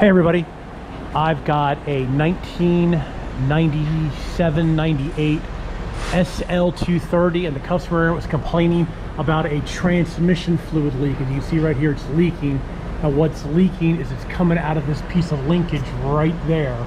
Hey everybody, I've got a 1997-98 SL230 and the customer was complaining about a transmission fluid leak. As you can see right here, it's leaking. Now what's leaking is it's coming out of this piece of linkage right there.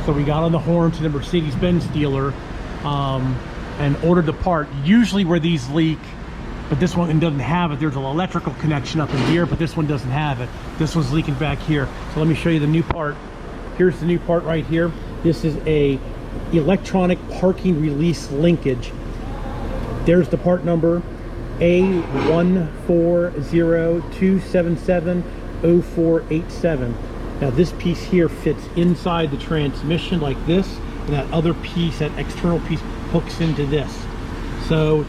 So we got on the horn to the Mercedes-Benz dealer and ordered the part. Usually where these leak, but this one doesn't have it, there's an electrical connection up in here, but this one doesn't have it. This one's leaking back here. So let me show you the new part. Here's the new part right here. This is a electronic parking release linkage. There's the part A1402770487. Now this piece here fits inside the transmission like this, and that other piece, that external piece, hooks into this. So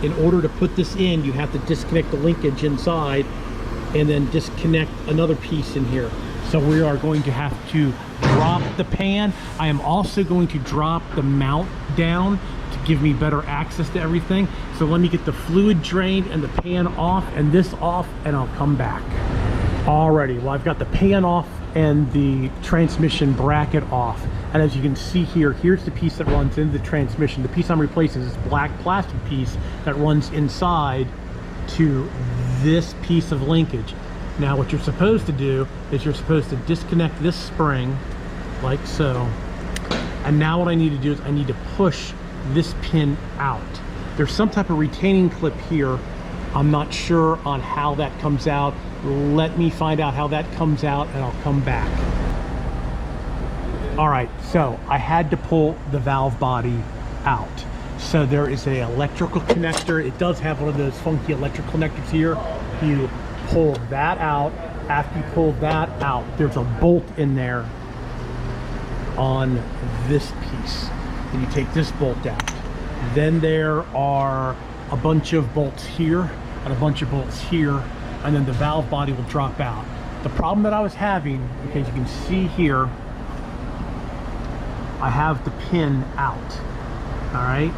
in order to put this in, you have to disconnect the linkage inside and then disconnect another piece in here. So we are going to have to drop the pan. I am also going to drop the mount down to give me better access to everything. So let me get the fluid drained and the pan off and this off, and I'll come back. Alrighty, well I've got the pan off and the transmission bracket off. And as you can see here, here's the piece that runs into the transmission. The piece I'm replacing is this black plastic piece that runs inside to this piece of linkage. Now what you're supposed to do is you're supposed to disconnect this spring like so. And now what I need to do is I need to push this pin out. There's some type of retaining clip here. I'm not sure on how that comes out. Let me find out how that comes out and I'll come back. All right, so I had to pull the valve body out. So there is a electrical connector. It does have one of those funky electrical connectors here. You pull that out. After you pull that out, there's a bolt in there on this piece. And you take this bolt out. Then there are a bunch of bolts here and a bunch of bolts here, and then the valve body will drop out. The problem that I was having, because you can see here, I have the pin out, all right?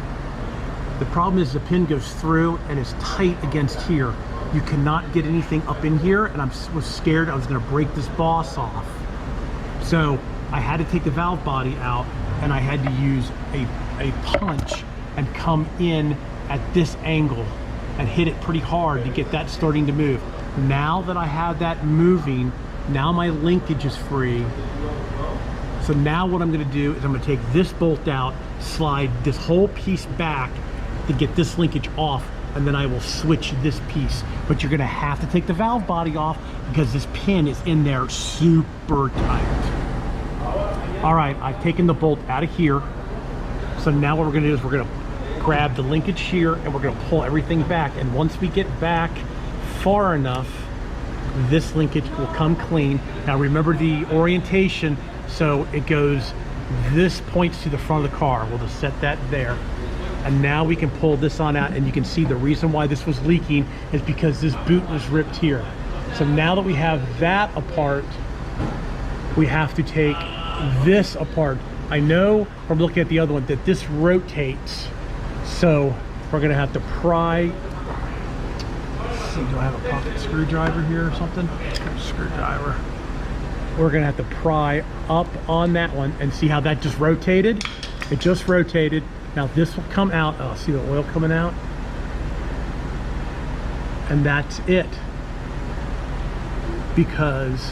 The problem is the pin goes through and is tight against here. You cannot get anything up in here, and I was scared I was gonna break this boss off. So I had to take the valve body out, and I had to use a punch and come in at this angle and hit it pretty hard to get that starting to move. Now that I have that moving, now my linkage is free. So now what I'm gonna do is I'm gonna take this bolt out, slide this whole piece back to get this linkage off, and then I will switch this piece. But you're gonna have to take the valve body off because this pin is in there super tight. All right, I've taken the bolt out of here. So now what we're gonna do is we're gonna grab the linkage here and we're gonna pull everything back. And once we get back far enough, this linkage will come clean. Now remember the orientation. So it goes, this points to the front of the car. We'll just set that there. And now we can pull this on out, and you can see the reason why this was leaking is because this boot was ripped here. So now that we have that apart, we have to take this apart. I know from looking at the other one that this rotates. So we're gonna have to pry. Let's see, do I have a pocket screwdriver here or something? Screwdriver. We're gonna have to pry up on that one and see how that just rotated. It just rotated. Now this will come out. Oh, see the oil coming out? And that's it. Because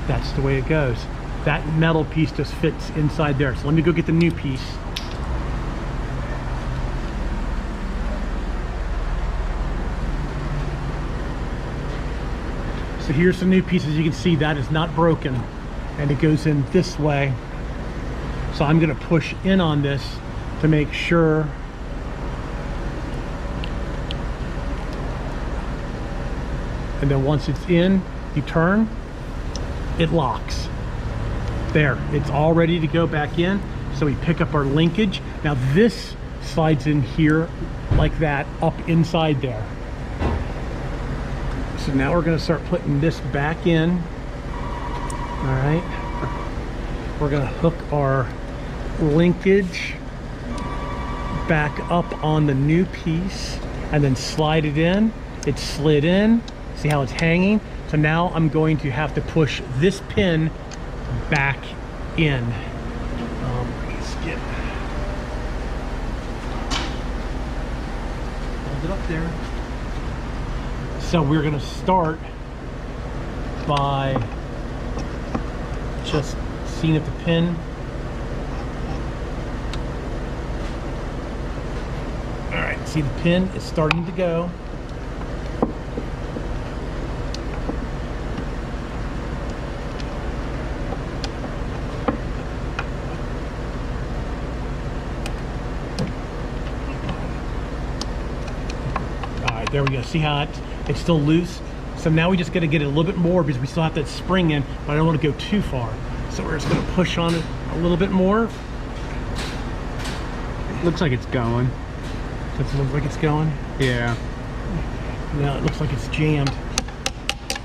that's the way it goes. That metal piece just fits inside there. So let me go get the new piece. So here's some new pieces. You can see that is not broken, and it goes in this way. So I'm gonna push in on this to make sure. And then once it's in, you turn, it locks. There, it's all ready to go back in. So we pick up our linkage. Now this slides in here like that, up inside there. So now we're gonna start putting this back in. All right. We're gonna hook our linkage back up on the new piece and then slide it in. It slid in, See how it's hanging? So now I'm going to have to push this pin back in. Let's get, hold it up there. So we're gonna start by just seeing if the pin, all right, see the pin is starting to go. All right, there we go. See how it's still loose? So now we just got to get it a little bit more because we still have that spring in, but I don't want to go too far. So we're just going to push on it a little bit more. Looks like it's going. Does it look like it's going? Yeah. Now it looks like it's jammed.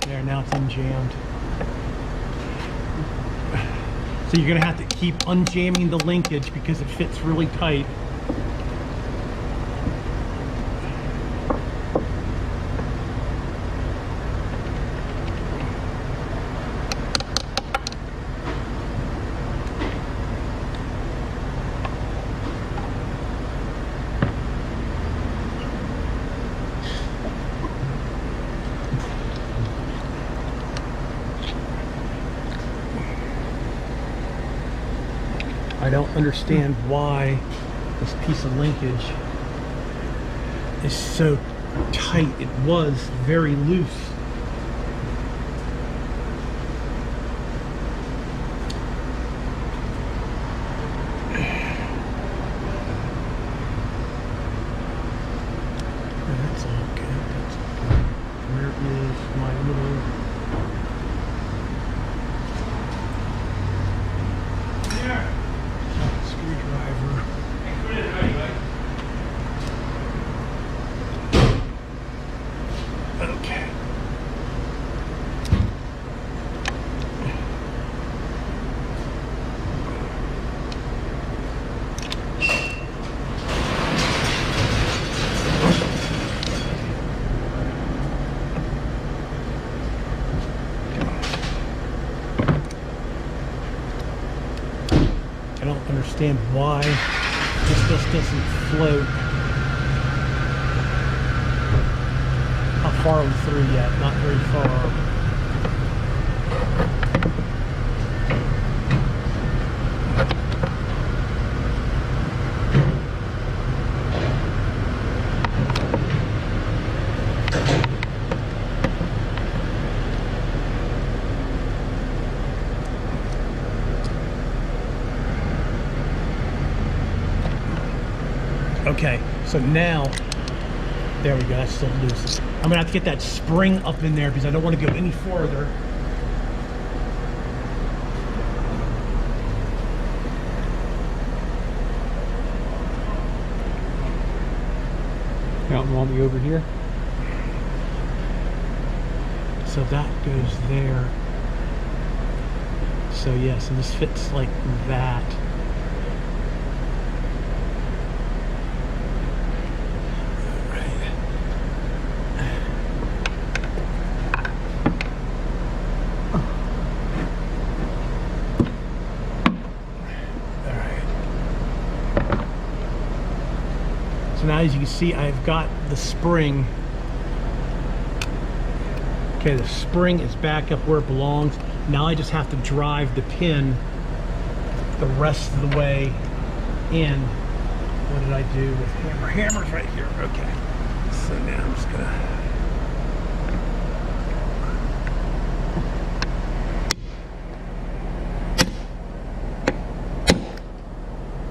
There, now it's unjammed. So you're going to have to keep unjamming the linkage because it fits really tight. I don't understand why this piece of linkage is so tight. It was very loose. That's all good. That's all good. Where is my little... screwdriver. Okay. I don't understand why this just doesn't float. How far are we through yet? Not very far. Okay, so now, there we go, that's still loose. I'm gonna have to get that spring up in there because I don't want to go any farther. You don't want me over here? So that goes there. So yeah, so this fits like that. So now as you can see, I've got the spring. Okay, the spring is back up where it belongs. Now I just have to drive the pin the rest of the way in. What did I do with hammer? Hammer's right here. Okay. So now I'm just gonna...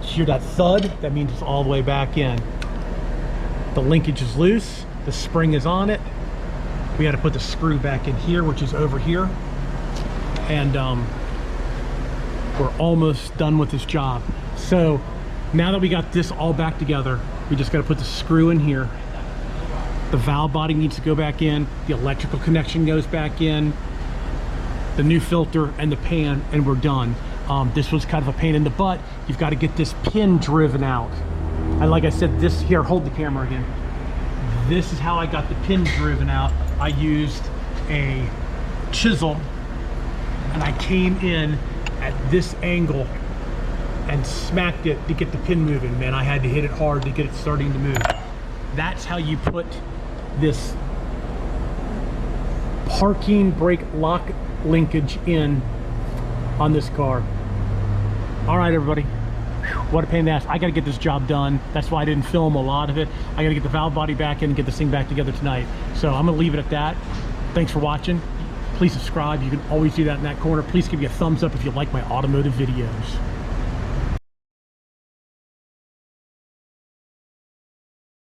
hear that thud? That means it's all the way back in. The linkage is loose, the spring is on it. We had to put the screw back in here, which is over here. And we're almost done with this job. So now that we got this all back together, we just got to put the screw in here. The valve body needs to go back in, the electrical connection goes back in, the new filter and the pan, and we're done. This was kind of a pain in the butt. You've got to get this pin driven out. And like I said, this here, hold the camera again. This is how I got the pin driven out. I used a chisel and I came in at this angle and smacked it to get the pin moving. Man, I had to hit it hard to get it starting to move. That's how you put this parking brake lock linkage in on this car. All right, everybody. What a pain in the ass. I got to get this job done. That's why I didn't film a lot of it. I got to get the valve body back in and get this thing back together tonight. So I'm going to leave it at that. Thanks for watching. Please subscribe. You can always do that in that corner. Please give me a thumbs up if you like my automotive videos.